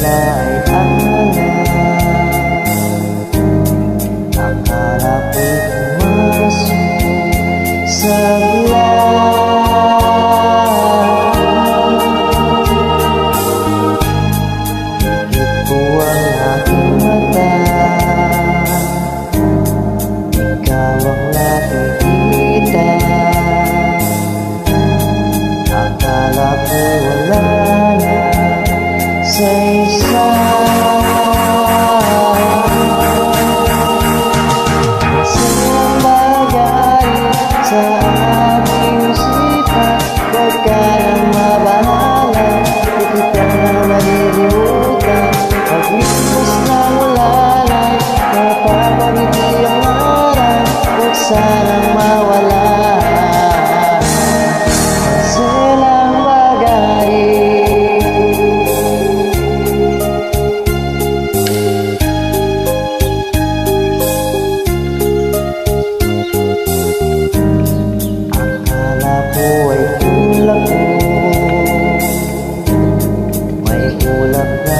ka ay alam. Akala ko'y pumasok sa higit ko ang aking mata, ikaw ang nakikita. Akala ko wala na sa isa. Isang bagay sa aking isipan, huwag ka nang mabahala, di kita na malilimutan. Pag-iwas na wala lang, napapangiti ang araw, huwag sanang mawala. May ulap na